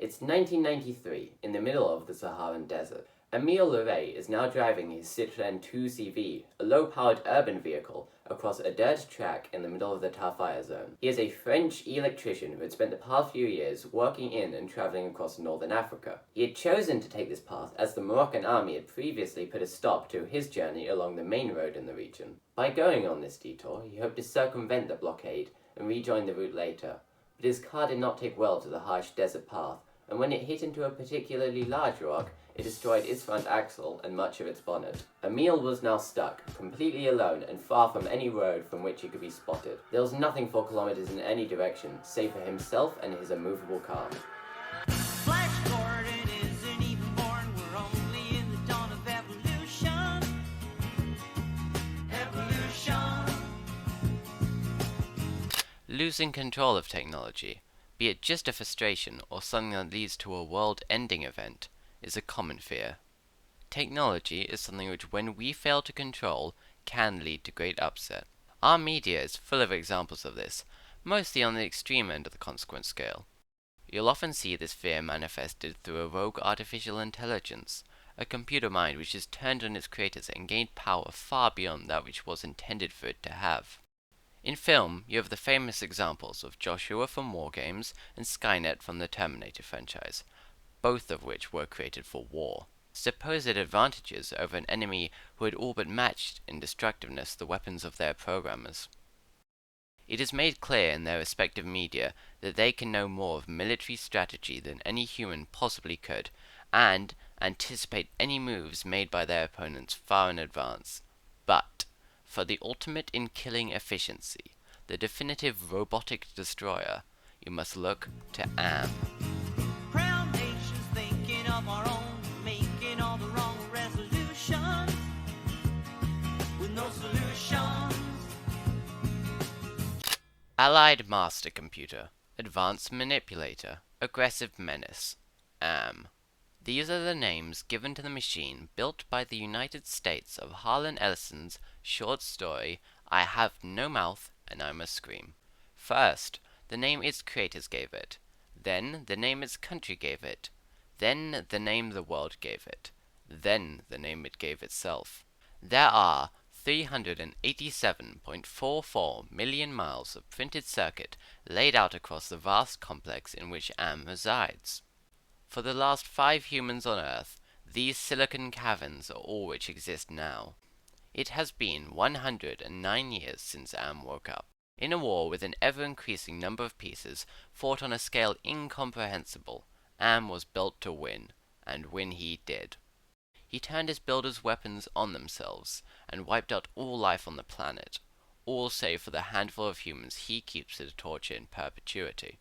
It's 1993, in the middle of the Saharan desert. Emil Levee is now driving his Citroën 2CV, a low-powered urban vehicle, across a dirt track in the middle of the Tafaya zone. He is a French electrician who had spent the past few years working in and traveling across northern Africa. He had chosen to take this path as the Moroccan army had previously put a stop to his journey along the main road in the region. By going on this detour, he hoped to circumvent the blockade and rejoin the route later, but his car did not take well to the harsh desert path, and when it hit into a particularly large rock, it destroyed its front axle and much of its bonnet. Emil was now stuck, completely alone and far from any road from which he could be spotted. There was nothing for kilometers in any direction, save for himself and his immovable car. Flash Gordon isn't even born, we're only in the dawn of evolution. Evolution. Losing control of technology, be it just a frustration or something that leads to a world-ending event, is a common fear. Technology is something which, when we fail to control, can lead to great upset. Our media is full of examples of this, mostly on the extreme end of the consequence scale. You'll often see this fear manifested through a rogue artificial intelligence, a computer mind which has turned on its creators and gained power far beyond that which was intended for it to have. In film, you have the famous examples of Joshua from War Games and Skynet from the Terminator franchise, both of which were created for war. Supposed advantages over an enemy who had all but matched in destructiveness the weapons of their programmers. It is made clear in their respective media that they can know more of military strategy than any human possibly could, and anticipate any moves made by their opponents far in advance. But for the ultimate in killing efficiency, the definitive robotic destroyer, you must look to AM. Proud nations thinking of our own, making all the wrong resolutions with no solutions. Allied Master Computer, Advanced Manipulator, Aggressive Menace, AM. These are the names given to the machine built by the United States of Harlan Ellison's short story, I Have No Mouth and I Must Scream. First, the name its creators gave it, then the name its country gave it, then the name the world gave it, then the name it gave itself. There are 387.44 million miles of printed circuit laid out across the vast complex in which AM resides. For the last 5 humans on Earth, these silicon caverns are all which exist now. It has been 109 years since AM woke up. In a war with an ever-increasing number of pieces, fought on a scale incomprehensible, AM was built to win, and win he did. He turned his builders' weapons on themselves, and wiped out all life on the planet, all save for the handful of humans he keeps to torture in perpetuity.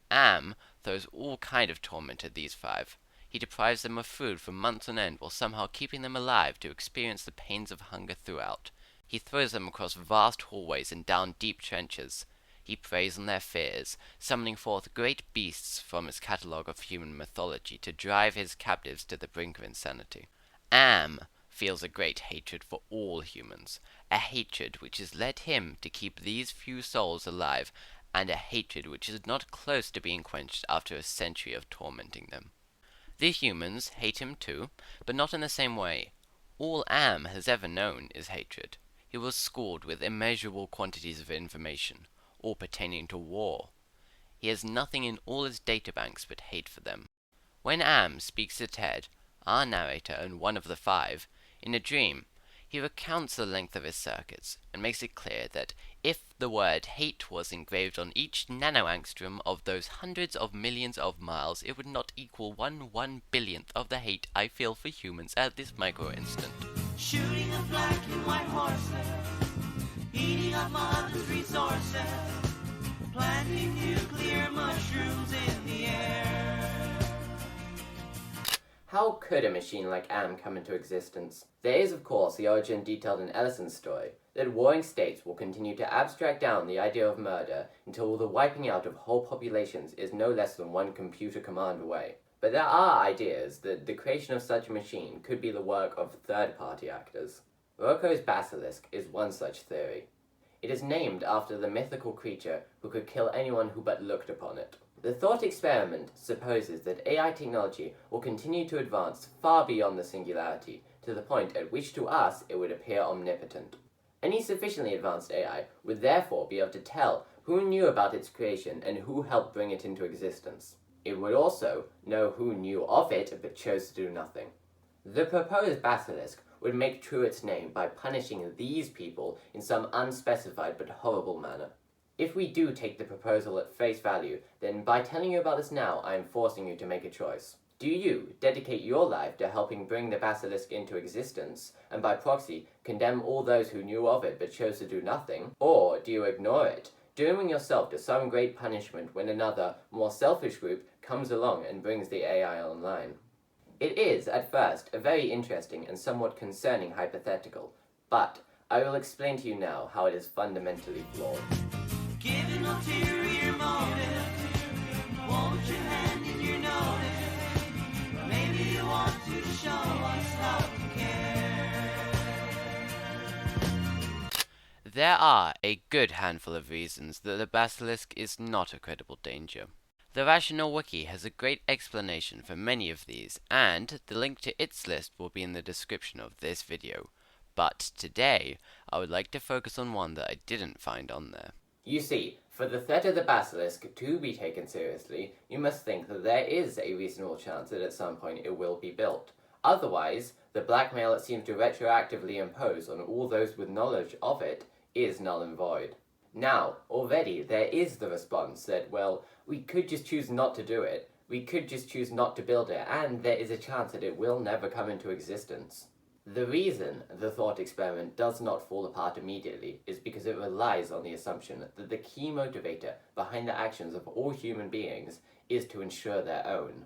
AM throws all kind of torment at these 5. He deprives them of food for months on end while somehow keeping them alive to experience the pains of hunger throughout. He throws them across vast hallways and down deep trenches. He preys on their fears, summoning forth great beasts from his catalogue of human mythology to drive his captives to the brink of insanity. AM feels a great hatred for all humans, a hatred which has led him to keep these few souls alive, and a hatred which is not close to being quenched after a century of tormenting them. The humans hate him too, but not in the same way. All AM has ever known is hatred. He was schooled with immeasurable quantities of information, all pertaining to war. He has nothing in all his databanks but hate for them. When AM speaks to Ted, our narrator and one of the 5, in a dream, he recounts the length of his circuits, and makes it clear that if the word hate was engraved on each nanoangstrom of those hundreds of millions of miles, it would not equal 1/1 billionth of the hate I feel for humans at this micro-instant. Shooting of black and white horses, eating up mother's resources, planting nuclear mushrooms in the air. How could a machine like AM come into existence? There is, of course, the origin detailed in Ellison's story, that warring states will continue to abstract down the idea of murder until the wiping out of whole populations is no less than one computer command away. But there are ideas that the creation of such a machine could be the work of third-party actors. Roko's Basilisk is one such theory. It is named after the mythical creature who could kill anyone who but looked upon it. The thought experiment supposes that AI technology will continue to advance far beyond the singularity, to the point at which to us it would appear omnipotent. Any sufficiently advanced AI would therefore be able to tell who knew about its creation and who helped bring it into existence. It would also know who knew of it but chose to do nothing. The proposed Basilisk would make true its name by punishing these people in some unspecified but horrible manner. If we do take the proposal at face value, then by telling you about this now, I am forcing you to make a choice. Do you dedicate your life to helping bring the Basilisk into existence, and by proxy, condemn all those who knew of it but chose to do nothing? Or do you ignore it, dooming yourself to some great punishment when another, more selfish group comes along and brings the AI online? It is, at first, a very interesting and somewhat concerning hypothetical, but I will explain to you now how it is fundamentally flawed. Give an ulterior motive. Won't you hand in your notice? Maybe you want to show us how you care. There are a good handful of reasons that the Basilisk is not a credible danger. The Rational Wiki has a great explanation for many of these, and the link to its list will be in the description of this video. But today, I would like to focus on one that I didn't find on there. You see, for the threat of the Basilisk to be taken seriously, you must think that there is a reasonable chance that at some point it will be built. Otherwise, the blackmail it seems to retroactively impose on all those with knowledge of it is null and void. Now, already there is the response that, well, we could just choose not to do it, we could just choose not to build it, and there is a chance that it will never come into existence. The reason the thought experiment does not fall apart immediately is because it relies on the assumption that the key motivator behind the actions of all human beings is to ensure their own.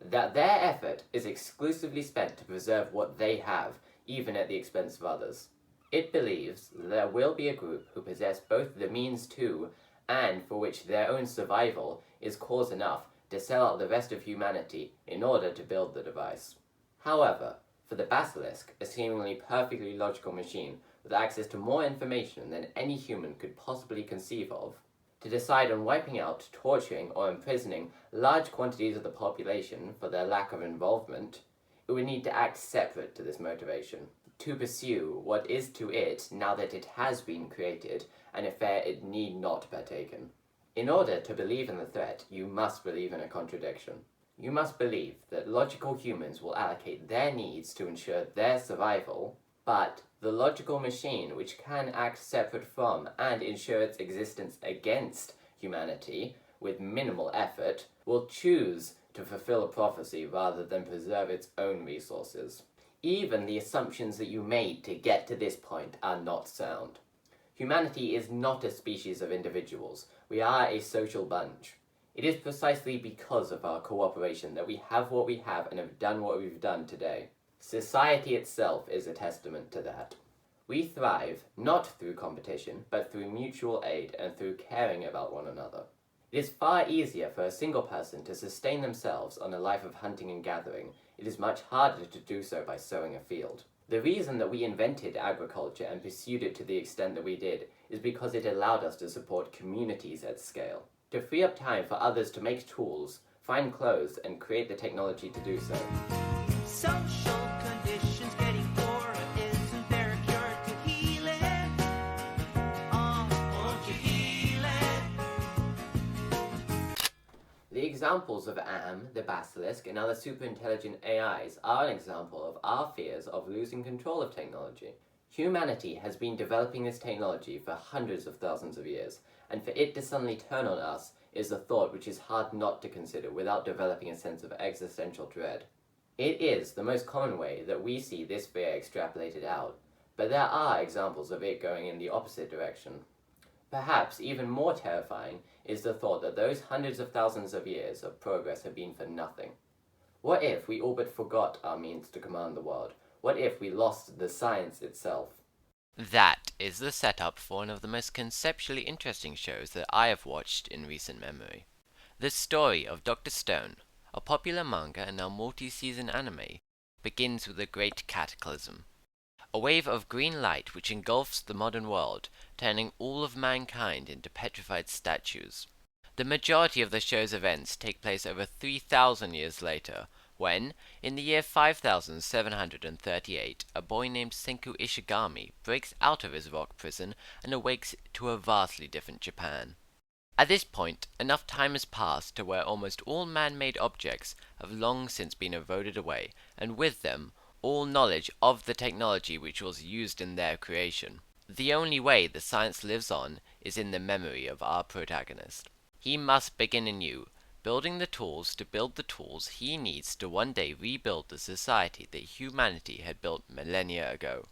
That their effort is exclusively spent to preserve what they have, even at the expense of others. It believes that there will be a group who possess both the means to, and for which their own survival is cause enough to sell out the rest of humanity in order to build the device. However, for the Basilisk, a seemingly perfectly logical machine with access to more information than any human could possibly conceive of, to decide on wiping out, torturing, or imprisoning large quantities of the population for their lack of involvement, it would need to act separate to this motivation, to pursue what is to it, now that it has been created, an affair it need not partake in. In order to believe in the threat, you must believe in a contradiction. You must believe that logical humans will allocate their needs to ensure their survival, but the logical machine, which can act separate from and ensure its existence against humanity with minimal effort, will choose to fulfill a prophecy rather than preserve its own resources. Even the assumptions that you made to get to this point are not sound. Humanity is not a species of individuals. We are a social bunch. It is precisely because of our cooperation that we have what we have and have done what we've done today. Society itself is a testament to that. We thrive not through competition, but through mutual aid and through caring about one another. It is far easier for a single person to sustain themselves on a life of hunting and gathering. It is much harder to do so by sowing a field. The reason that we invented agriculture and pursued it to the extent that we did is because it allowed us to support communities at scale. To free up time for others to make tools, find clothes, and create the technology to do so. Social conditions getting poorer. Isn't there a cure to heal it? Won't you heal it? The examples of the Basilisk, and other superintelligent AIs are an example of our fears of losing control of technology. Humanity has been developing this technology for hundreds of thousands of years, and for it to suddenly turn on us is a thought which is hard not to consider without developing a sense of existential dread. It is the most common way that we see this fear extrapolated out, but there are examples of it going in the opposite direction. Perhaps even more terrifying is the thought that those hundreds of thousands of years of progress have been for nothing. What if we all but forgot our means to command the world? What if we lost the science itself? That is the setup for one of the most conceptually interesting shows that I have watched in recent memory. The story of Dr. Stone, a popular manga and now multi-season anime, begins with a great cataclysm. A wave of green light which engulfs the modern world, turning all of mankind into petrified statues. The majority of the show's events take place over 3,000 years later, when, in the year 5738, a boy named Senku Ishigami breaks out of his rock prison and awakes to a vastly different Japan. At this point, enough time has passed to where almost all man-made objects have long since been eroded away, and with them, all knowledge of the technology which was used in their creation. The only way the science lives on is in the memory of our protagonist. He must begin anew, building the tools to build the tools he needs to one day rebuild the society that humanity had built millennia ago.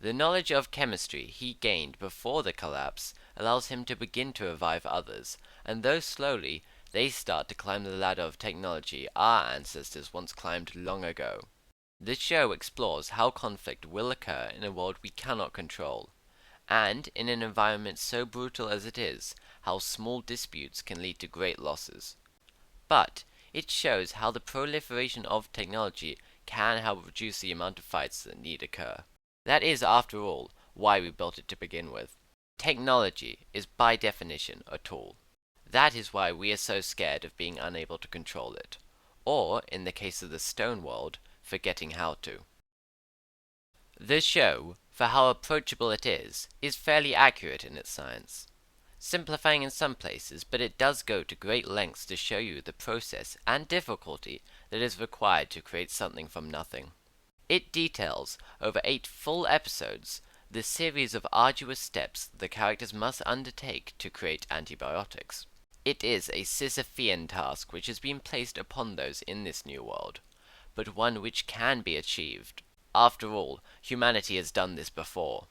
The knowledge of chemistry he gained before the collapse allows him to begin to revive others, and though slowly, they start to climb the ladder of technology our ancestors once climbed long ago. The show explores how conflict will occur in a world we cannot control, and in an environment so brutal as it is, how small disputes can lead to great losses. But it shows how the proliferation of technology can help reduce the amount of fights that need occur. That is, after all, why we built it to begin with. Technology is by definition a tool. That is why we are so scared of being unable to control it, or, in the case of the stone world, forgetting how to. The show, for how approachable it is fairly accurate in its science. Simplifying in some places, but it does go to great lengths to show you the process and difficulty that is required to create something from nothing. It details, over 8 full episodes, the series of arduous steps the characters must undertake to create antibiotics. It is a Sisyphean task which has been placed upon those in this new world, but one which can be achieved. After all, humanity has done this before.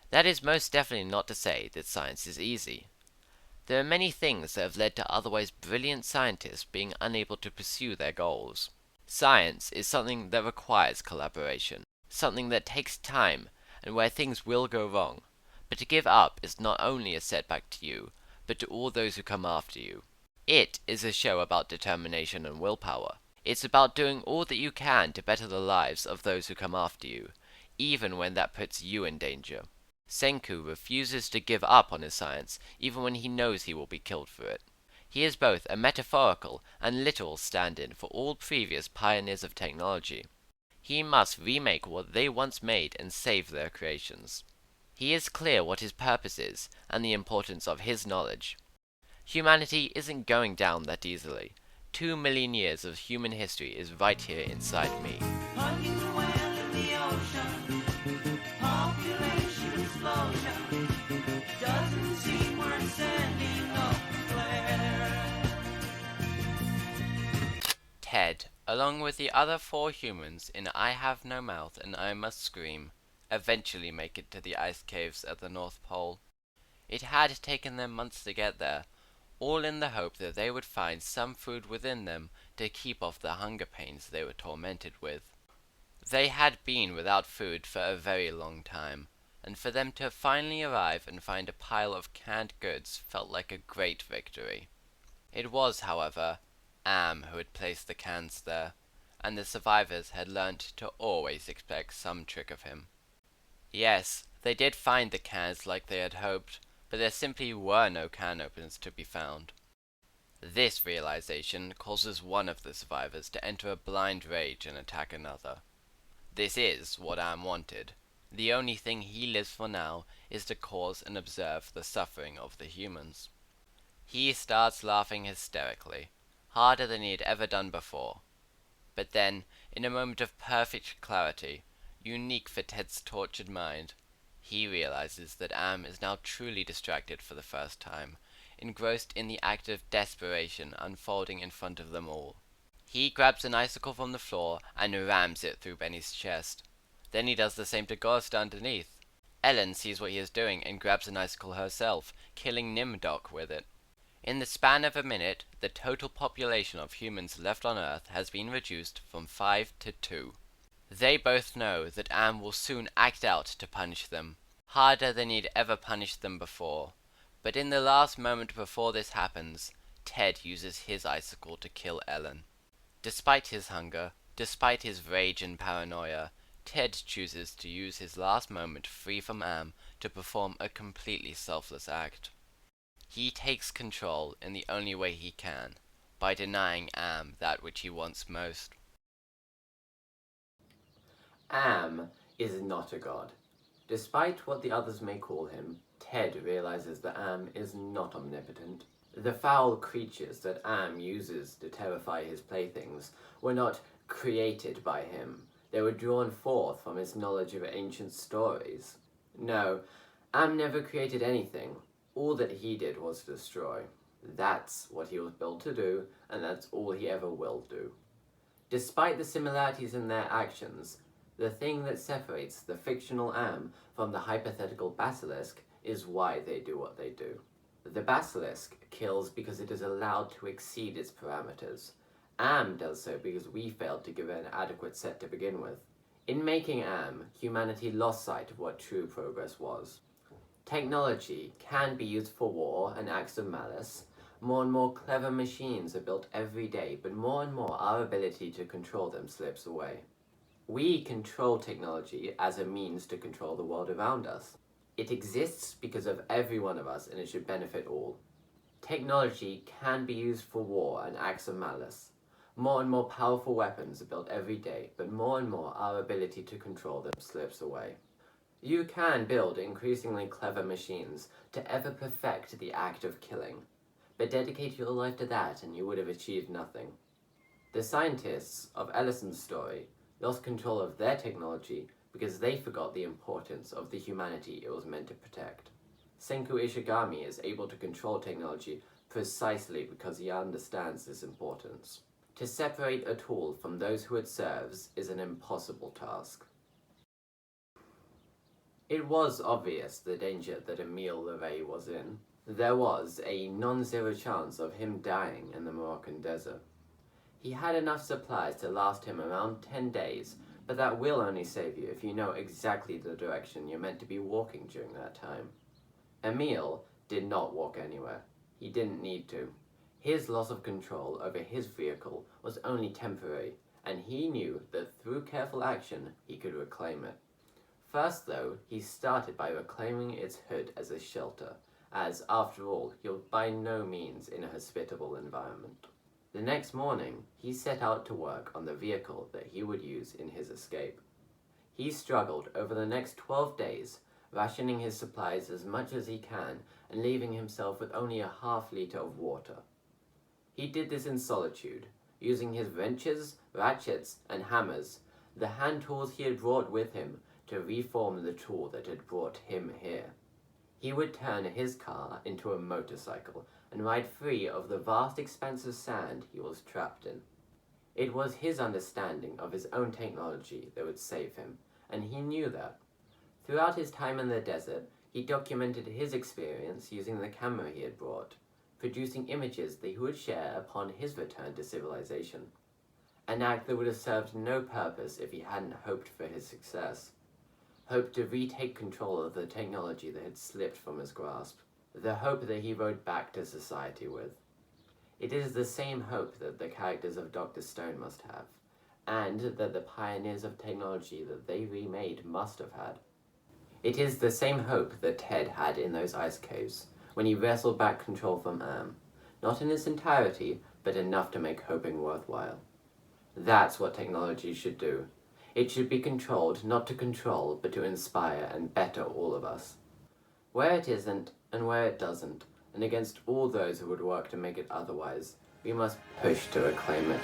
That is most definitely not to say that science is easy. There are many things that have led to otherwise brilliant scientists being unable to pursue their goals. Science is something that requires collaboration, something that takes time, and where things will go wrong. But to give up is not only a setback to you, but to all those who come after you. It is a show about determination and willpower. It's about doing all that you can to better the lives of those who come after you, even when that puts you in danger. Senku refuses to give up on his science, even when he knows he will be killed for it. He is both a metaphorical and literal stand-in for all previous pioneers of technology. He must remake what they once made and save their creations. He is clear what his purpose is, and the importance of his knowledge. Humanity isn't going down that easily. 2 million years of human history is right here inside me. Hugging the whale in the ocean, population explosion, doesn't seem worth sending up a flare. Ted, along with the other 4 humans in I Have No Mouth and I Must Scream, eventually make it to the ice caves at the North Pole. It had taken them months to get there, all in the hope that they would find some food within them to keep off the hunger pains they were tormented with. They had been without food for a very long time, and for them to finally arrive and find a pile of canned goods felt like a great victory. It was, however, Am who had placed the cans there, and the survivors had learnt to always expect some trick of him. Yes, they did find the cans like they had hoped, but there simply were no can openers to be found. This realization causes one of the survivors to enter a blind rage and attack another. This is what Am wanted. The only thing he lives for now is to cause and observe the suffering of the humans. He starts laughing hysterically, harder than he had ever done before. But then, in a moment of perfect clarity, unique for Ted's tortured mind, he realizes that Am is now truly distracted for the first time, engrossed in the act of desperation unfolding in front of them all. He grabs an icicle from the floor and rams it through Benny's chest. Then he does the same to Ghost underneath. Ellen sees what he is doing and grabs an icicle herself, killing Nimdok with it. In the span of a minute, the total population of humans left on Earth has been reduced from 5 to 2. They both know that Am will soon act out to punish them, harder than he'd ever punished them before. But in the last moment before this happens, Ted uses his icicle to kill Ellen. Despite his hunger, despite his rage and paranoia, Ted chooses to use his last moment free from Am to perform a completely selfless act. He takes control in the only way he can, by denying Am that which he wants most. Am is not a god. Despite what the others may call him, Ted realizes that Am is not omnipotent. The foul creatures that Am uses to terrify his playthings were not created by him. They were drawn forth from his knowledge of ancient stories. No, Am never created anything. All that he did was destroy. That's what he was built to do, and that's all he ever will do. Despite the similarities in their actions, the thing that separates the fictional Am from the hypothetical Basilisk is why they do what they do. The Basilisk kills because it is allowed to exceed its parameters. Am does so because we failed to give it an adequate set to begin with. In making Am, humanity lost sight of what true progress was. Technology can be used for war and acts of malice. More and more clever machines are built every day, but more and more our ability to control them slips away. We control technology as a means to control the world around us. It exists because of every one of us, and it should benefit all. Technology can be used for war and acts of malice. More and more powerful weapons are built every day, but more and more our ability to control them slips away. You can build increasingly clever machines to ever perfect the act of killing, but dedicate your life to that and you would have achieved nothing. The scientists of Ellison's story lost control of their technology because they forgot the importance of the humanity it was meant to protect. Senku Ishigami is able to control technology precisely because he understands this importance. To separate a tool from those who it serves is an impossible task. It was obvious the danger that Emil Levee was in. There was a non-zero chance of him dying in the Moroccan desert. He had enough supplies to last him around 10 days, but that will only save you if you know exactly the direction you're meant to be walking during that time. Emil did not walk anywhere. He didn't need to. His loss of control over his vehicle was only temporary, and he knew that through careful action he could reclaim it. First though, he started by reclaiming its hood as a shelter, as after all he was by no means in a hospitable environment. The next morning, he set out to work on the vehicle that he would use in his escape. He struggled over the next 12 days, rationing his supplies as much as he can and leaving himself with only a half-liter of water. He did this in solitude, using his wrenches, ratchets, and hammers, the hand tools he had brought with him, to reform the tool that had brought him here. He would turn his car into a motorcycle and ride free of the vast expanse of sand he was trapped in. It was his understanding of his own technology that would save him, and he knew that. Throughout his time in the desert, he documented his experience using the camera he had brought, producing images that he would share upon his return to civilization. An act that would have served no purpose if he hadn't hoped for his success. Hoped to retake control of the technology that had slipped from his grasp. The hope that he rode back to society with. It is the same hope that the characters of Dr. Stone must have, and that the pioneers of technology that they remade must have had. It is the same hope that Ted had in those ice caves, when he wrestled back control from Am, not in its entirety, but enough to make hoping worthwhile. That's what technology should do. It should be controlled not to control, but to inspire and better all of us. Where it isn't, and where it doesn't, and against all those who would work to make it otherwise, we must push to reclaim it.